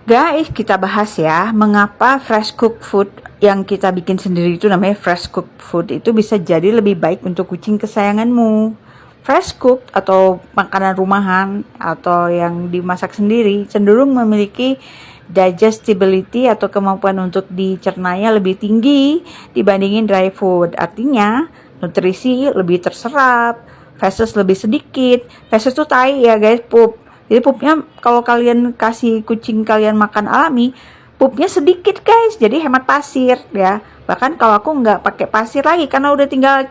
Guys, kita bahas ya, mengapa fresh cooked food yang kita bikin sendiri itu namanya fresh cooked food itu bisa jadi lebih baik untuk kucing kesayanganmu. Fresh cooked atau makanan rumahan atau yang dimasak sendiri cenderung memiliki digestibility atau kemampuan untuk dicernanya lebih tinggi dibandingin dry food. Artinya, nutrisi lebih terserap, feses lebih sedikit. Feses itu tai ya guys, pup. Jadi pupnya kalau kalian kasih kucing kalian makan alami, pupnya sedikit guys, jadi hemat pasir ya. Bahkan kalau aku nggak pakai pasir lagi karena udah tinggal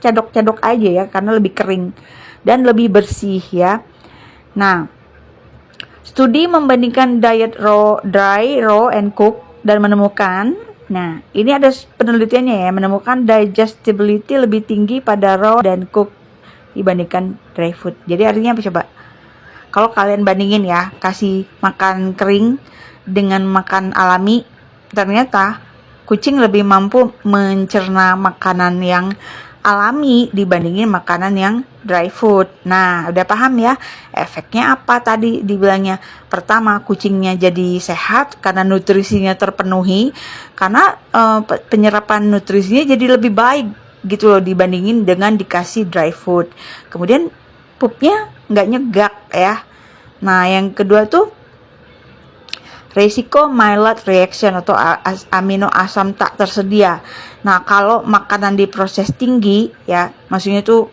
cedok-cedok aja ya, karena lebih kering dan lebih bersih ya. Nah, studi membandingkan diet raw, dry, raw, and cook dan menemukan, nah ini ada penelitiannya ya, menemukan digestibility lebih tinggi pada raw dan cook dibandingkan dry food. Jadi artinya apa coba? Kalau kalian bandingin ya, kasih makan kering dengan makan alami, ternyata kucing lebih mampu mencerna makanan yang alami dibandingin makanan yang dry food. Nah, udah paham ya efeknya apa tadi dibilangnya? Pertama, kucingnya jadi sehat karena nutrisinya terpenuhi, karena penyerapan nutrisinya jadi lebih baik gitu loh dibandingin dengan dikasih dry food. Kemudian pupnya nggak nyegak ya. Nah, yang kedua tuh resiko mild reaction atau amino asam tak tersedia. Nah, kalau makanan diproses tinggi ya, maksudnya tuh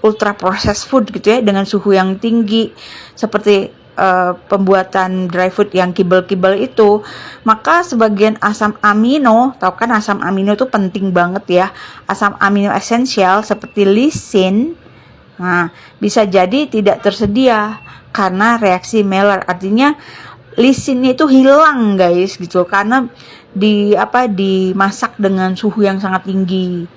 ultra processed food gitu ya, dengan suhu yang tinggi seperti pembuatan dry food yang kibel-kibel itu, maka sebagian asam amino, tahu kan asam amino tuh penting banget ya, asam amino esensial seperti lisin, nah bisa jadi tidak tersedia karena reaksi Maillard. Artinya lisinnya itu hilang guys gitu, karena dimasak dengan suhu yang sangat tinggi.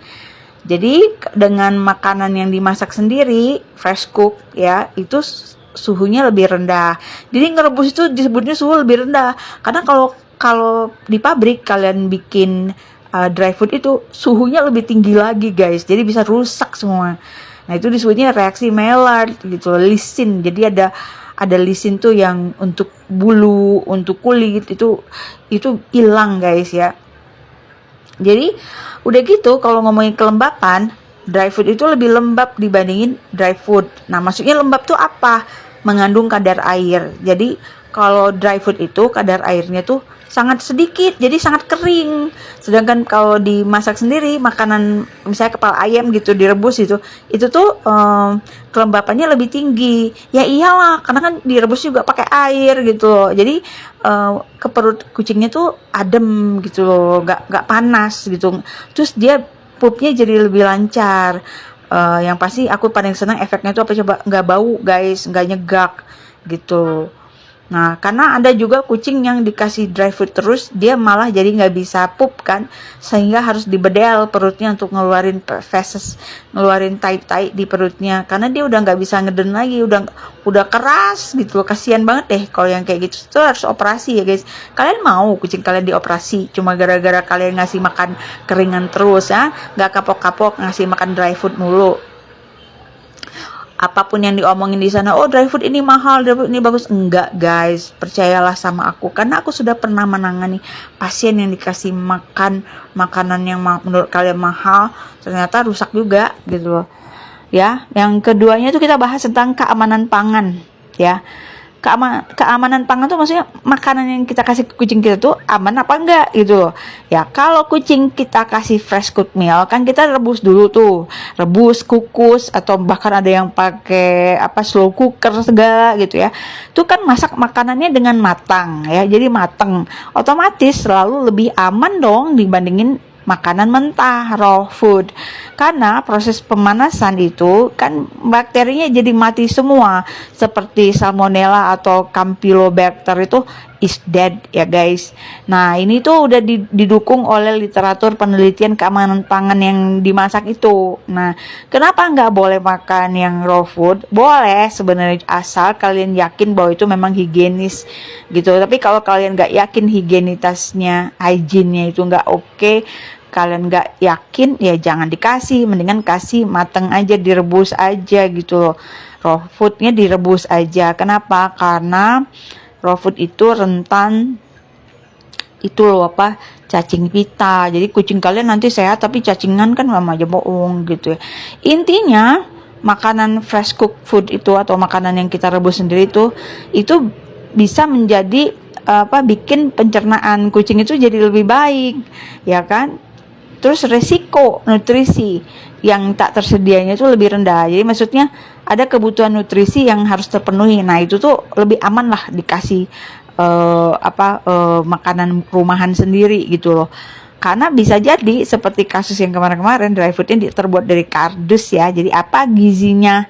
Jadi dengan makanan yang dimasak sendiri fresh cook ya, itu suhunya lebih rendah. Jadi ngerebus itu disebutnya suhu lebih rendah, karena kalau di pabrik kalian bikin dry food itu suhunya lebih tinggi lagi guys, jadi bisa rusak semua. Nah, itu disebutnya reaksi Maillard gitu, lisin. Jadi ada lisin tuh yang untuk bulu, untuk kulit, itu hilang guys ya. Jadi udah gitu, kalau ngomongin kelembapan, dry food itu lebih lembab dibandingin dry food. Nah, maksudnya lembab tuh apa? Mengandung kadar air. Jadi kalau dry food itu kadar airnya tuh sangat sedikit, jadi sangat kering. Sedangkan kalau dimasak sendiri, makanan misalnya kepala ayam gitu direbus itu tuh kelembapannya lebih tinggi. Ya iyalah, karena kan direbus juga pakai air gitu. Jadi ke perut kucingnya tuh adem gitu loh, nggak panas gitu. Terus dia pupnya jadi lebih lancar. Yang pasti aku paling senang efeknya tuh apa coba? Nggak bau guys, nggak nyegak gitu. Nah, karena ada juga kucing yang dikasih dry food terus, dia malah jadi nggak bisa pup kan, sehingga harus dibedel perutnya untuk ngeluarin feses, ngeluarin tai-tai di perutnya, karena dia udah nggak bisa ngeden lagi, udah keras gitu loh. Kasian banget deh kalau yang kayak gitu. Itu harus operasi ya guys. Kalian mau kucing kalian dioperasi cuma gara-gara kalian ngasih makan keringan terus ya, nggak kapok-kapok ngasih makan dry food mulu? Apapun yang diomongin di sana, oh dry food ini mahal, dry food ini bagus, enggak guys, percayalah sama aku, karena aku sudah pernah menangani pasien yang dikasih makan makanan yang menurut kalian mahal, ternyata rusak juga gitu loh ya. Yang keduanya itu kita bahas tentang keamanan pangan ya. Keamanan pangan tuh maksudnya makanan yang kita kasih ke kucing kita tuh aman apa enggak gitu loh. Ya kalau kucing kita kasih fresh cooked meal kan kita rebus dulu tuh, rebus, kukus, atau bahkan ada yang pakai slow cooker segala gitu ya. Itu kan masak makanannya dengan matang ya, jadi matang, otomatis selalu lebih aman dong dibandingin makanan mentah, raw food. Karena proses pemanasan itu kan bakterinya jadi mati semua, seperti salmonella atau campylobacter itu is dead ya guys. Nah, ini tuh udah didukung oleh literatur penelitian keamanan pangan yang dimasak itu. Nah, kenapa nggak boleh makan yang raw food? Boleh sebenarnya, asal kalian yakin bahwa itu memang higienis gitu. Tapi kalau kalian nggak yakin higienitasnya, hygiene-nya itu nggak oke, kalian nggak yakin, ya jangan dikasih. Mendingan kasih mateng aja, direbus aja gitu loh. Raw foodnya direbus aja. Kenapa? Karena Raw food itu rentan itu loh apa, cacing pita. Jadi kucing kalian nanti sehat tapi cacingan kan sama aja bohong gitu ya. Intinya makanan fresh cook food itu atau makanan yang kita rebus sendiri itu bisa menjadi bikin pencernaan kucing itu jadi lebih baik, ya kan? Terus resiko nutrisi yang tak tersedianya itu lebih rendah. Jadi maksudnya ada kebutuhan nutrisi yang harus terpenuhi. Nah, itu tuh lebih aman lah dikasih makanan rumahan sendiri gitu loh. Karena bisa jadi seperti kasus yang kemarin-kemarin dry foodnya terbuat dari kardus ya. Jadi apa gizinya?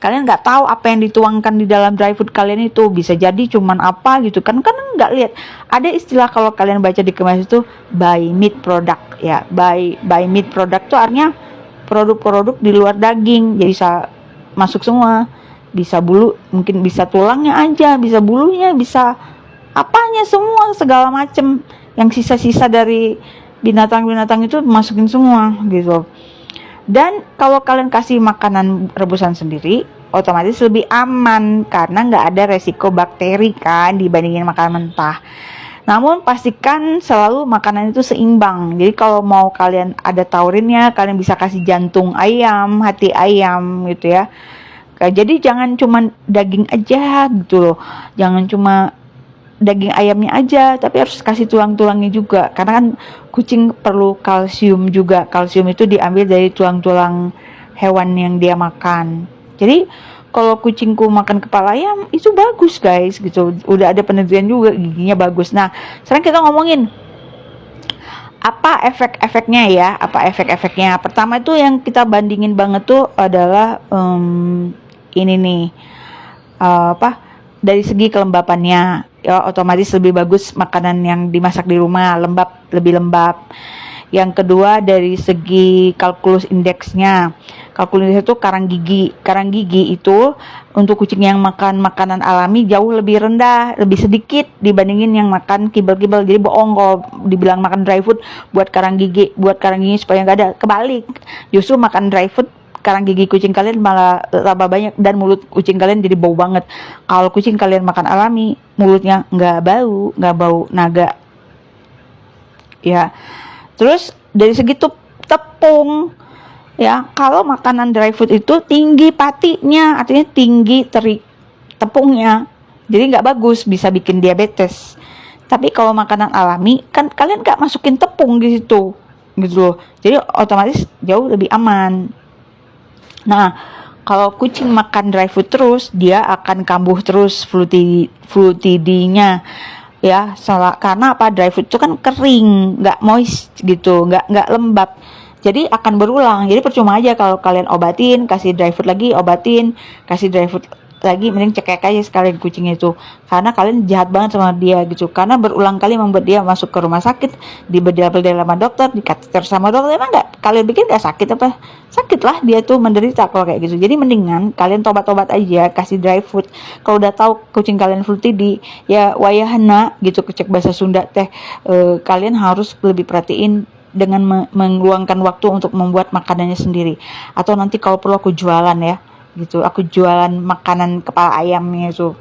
Kalian nggak tahu apa yang dituangkan di dalam dry food kalian itu. Bisa jadi cuman apa gitu kan nggak lihat. Ada istilah kalau kalian baca di kemas itu by meat product ya. By meat product tuh artinya produk-produk di luar daging. Jadi bisa masuk semua. Bisa bulu, mungkin bisa tulangnya aja, bisa bulunya, bisa apanya semua segala macem yang sisa-sisa dari binatang-binatang itu masukin semua gitu. Dan kalau kalian kasih makanan rebusan sendiri otomatis lebih aman karena nggak ada resiko bakteri kan dibandingin makanan mentah. Namun pastikan selalu makanan itu seimbang. Jadi kalau mau kalian ada taurinnya, kalian bisa kasih jantung ayam, hati ayam gitu ya. Jadi jangan cuma daging aja gitu loh. Jangan cuma daging ayamnya aja, tapi harus kasih tulang-tulangnya juga. Karena kan kucing perlu kalsium juga. Kalsium itu diambil dari tulang-tulang hewan yang dia makan. Jadi kalau kucingku makan kepala ayam itu bagus guys gitu. Udah ada penelitian juga giginya bagus. Nah, sekarang kita ngomongin apa efek-efeknya ya? Apa efek-efeknya? Pertama itu yang kita bandingin banget tuh adalah ini nih dari segi kelembapannya ya, otomatis lebih bagus makanan yang dimasak di rumah, lebih lembab. Yang kedua dari segi kalkulus indeksnya. Kalkulus indeks itu karang gigi. Karang gigi itu untuk kucing yang makan makanan alami jauh lebih rendah, lebih sedikit dibandingin yang makan kibel-kibel. Jadi bohong kalau dibilang makan dry food buat karang gigi supaya nggak ada. Kebalik, justru makan dry food karang gigi kucing kalian malah tambah banyak dan mulut kucing kalian jadi bau banget. Kalau kucing kalian makan alami, mulutnya nggak bau naga. Ya. Terus dari segi tepung, ya kalau makanan dry food itu tinggi patinya, artinya tinggi tepungnya, jadi nggak bagus, bisa bikin diabetes. Tapi kalau makanan alami kan kalian nggak masukin tepung di situ, gitu loh. Jadi otomatis jauh lebih aman. Nah, kalau kucing makan dry food terus, dia akan kambuh terus FLUTD-nya. Ya, karena apa? Dry food itu kan kering, nggak moist gitu, nggak lembab. Jadi akan berulang. Jadi percuma aja kalau kalian obatin, kasih dry food lagi, obatin, kasih dry food lagi, mending cekek aja sekalian kucingnya itu. Karena kalian jahat banget sama dia gitu. Karena berulang kali membuat dia masuk ke rumah sakit, dibedel-bedel sama dokter, dikateter sama dokter. Emang nggak kalian bikin nggak sakit apa? Sakit lah dia tuh menderita kalau kayak gitu. Jadi mendingan kalian tobat-tobat aja, kasih dry food. Kalau udah tahu kucing kalian FLUTD, ya wayahna gitu, kecek bahasa Sunda teh. Kalian harus lebih perhatiin dengan meluangkan waktu untuk membuat makanannya sendiri. Atau nanti kalau perlu aku jualan ya. Gitu, aku jualan makanan kepala ayamnya itu.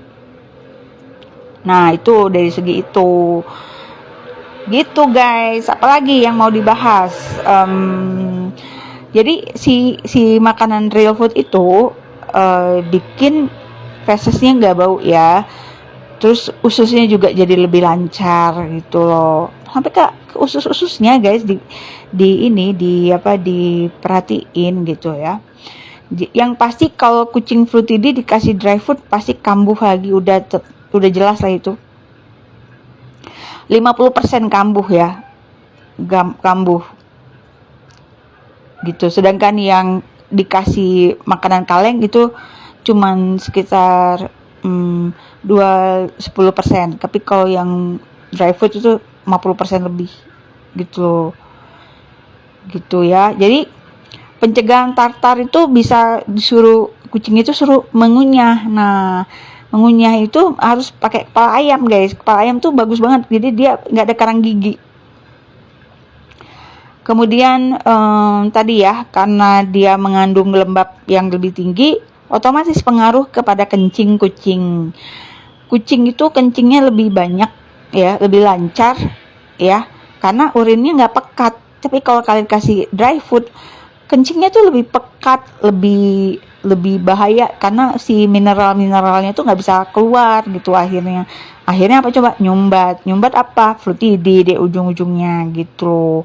Nah, itu dari segi itu. Gitu guys, apalagi yang mau dibahas? Jadi si makanan real food itu bikin fesesnya nggak bau ya. Terus ususnya juga jadi lebih lancar gitu loh. Sampai ke usus-ususnya guys diperhatiin gitu ya. Yang pasti kalau kucing FLUTD dikasih dry food pasti kambuh lagi, udah jelas lah itu. 50% kambuh ya. Kambuh. Gitu. Sedangkan yang dikasih makanan kaleng itu cuman sekitar 10%. Tapi kalau yang dry food itu 50% lebih. Gitu ya. Jadi pencegahan tartar itu bisa disuruh kucing itu suruh mengunyah. Nah, mengunyah itu harus pakai kepala ayam guys. Kepala ayam tuh bagus banget. Jadi dia nggak ada karang gigi. Kemudian tadi ya, karena dia mengandung lembab yang lebih tinggi, otomatis pengaruh kepada kencing kucing. kucing itu kencingnya lebih banyak ya, lebih lancar ya, karena urinnya nggak pekat. Tapi kalau kalian kasih dry food, kencingnya tuh lebih pekat, lebih lebih bahaya karena si mineral-mineralnya tuh nggak bisa keluar gitu. Akhirnya apa coba, nyumbat apa, flutidi di ujung-ujungnya gitu.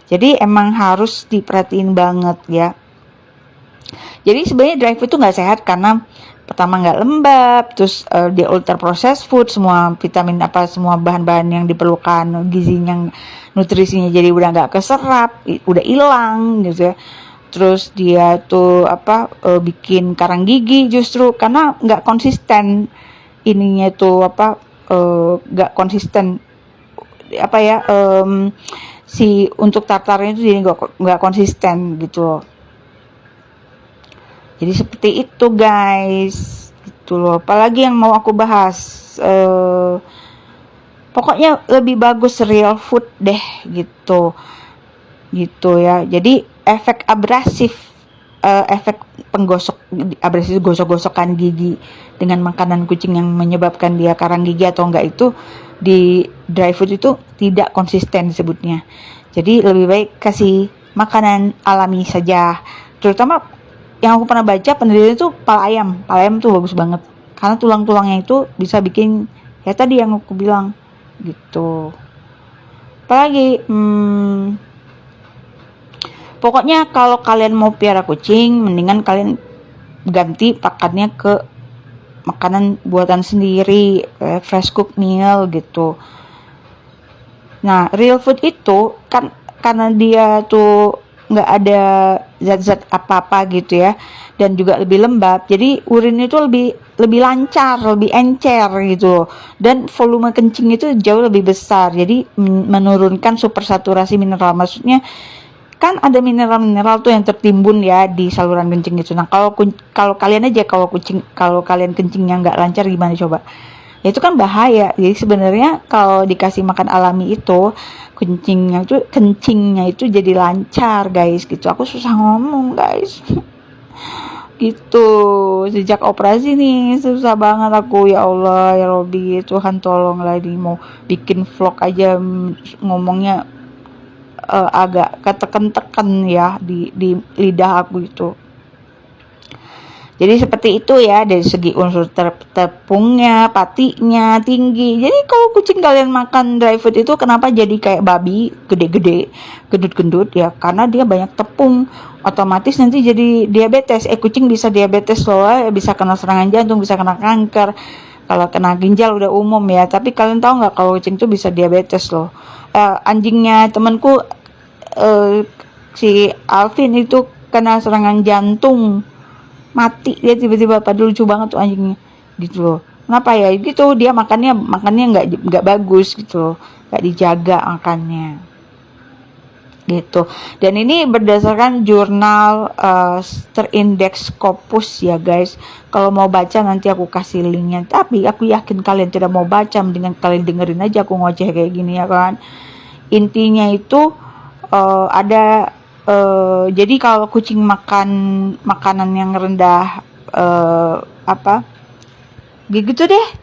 Jadi emang harus diperhatiin banget ya. Jadi sebenarnya dry food itu nggak sehat karena pertama nggak lembab, terus dia ultra processed food, semua vitamin apa, semua bahan-bahan yang diperlukan, gizinya, nutrisinya jadi udah nggak keserap, udah hilang gitu ya. Terus dia tuh apa, bikin karang gigi justru karena nggak konsisten ininya tuh apa, nggak konsisten apa ya, si untuk tartarnya itu jadi nggak konsisten gitu loh. Jadi seperti itu guys, gitu loh. Apalagi yang mau aku bahas, pokoknya lebih bagus real food deh gitu, gitu ya. Jadi efek abrasif, efek penggosok abrasif, gosok-gosokan gigi dengan makanan kucing yang menyebabkan dia karang gigi atau enggak, itu di dry food itu tidak konsisten disebutnya. Jadi lebih baik kasih makanan alami saja. Terutama yang aku pernah baca penelitian itu pala ayam tuh bagus banget karena tulang-tulangnya itu bisa bikin ya tadi yang aku bilang gitu. Apalagi pokoknya kalau kalian mau piara kucing, mendingan kalian ganti pakannya ke makanan buatan sendiri, fresh cook meal gitu. Nah, real food itu kan karena dia tuh nggak ada zat-zat apa-apa gitu ya, dan juga lebih lembab, jadi urin itu lebih lebih lancar, lebih encer gitu, dan volume kencing itu jauh lebih besar, jadi menurunkan supersaturasi mineral. Maksudnya kan ada mineral-mineral tuh yang tertimbun ya di saluran kencing itu. Nah kalau kalian aja, kalau kalian kencingnya nggak lancar gimana coba? Ya itu kan bahaya. Jadi sebenarnya kalau dikasih makan alami itu kencingnya itu jadi lancar guys gitu. Aku susah ngomong guys. Gitu, sejak operasi nih susah banget aku, ya Allah ya Robi, Tuhan tolonglah, ini mau bikin vlog aja ngomongnya agak keteken-teken ya di lidah aku itu. Jadi seperti itu ya, dari segi unsur tepungnya, patinya tinggi. Jadi kalau kucing kalian makan dry food itu kenapa jadi kayak babi, gede-gede, gendut-gendut ya? Karena dia banyak tepung, otomatis nanti jadi diabetes. Kucing bisa diabetes loh, bisa kena serangan jantung, bisa kena kanker. Kalau kena ginjal udah umum ya. Tapi kalian tahu nggak kalau kucing tuh bisa diabetes loh. Anjingnya temanku, si Alvin itu kena serangan jantung, mati dia tiba-tiba. Padahal lucu banget tuh anjingnya gitu loh. Kenapa ya gitu, dia makannya nggak bagus gitu loh, nggak dijaga makannya gitu. Dan ini berdasarkan jurnal terindeks Scopus ya guys. Kalau mau baca nanti aku kasih linknya, tapi aku yakin kalian tidak mau baca, mendingan kalian dengerin aja aku ngoceh kayak gini ya kan. Intinya itu ada jadi kalau kucing makan makanan yang rendah apa gitu deh.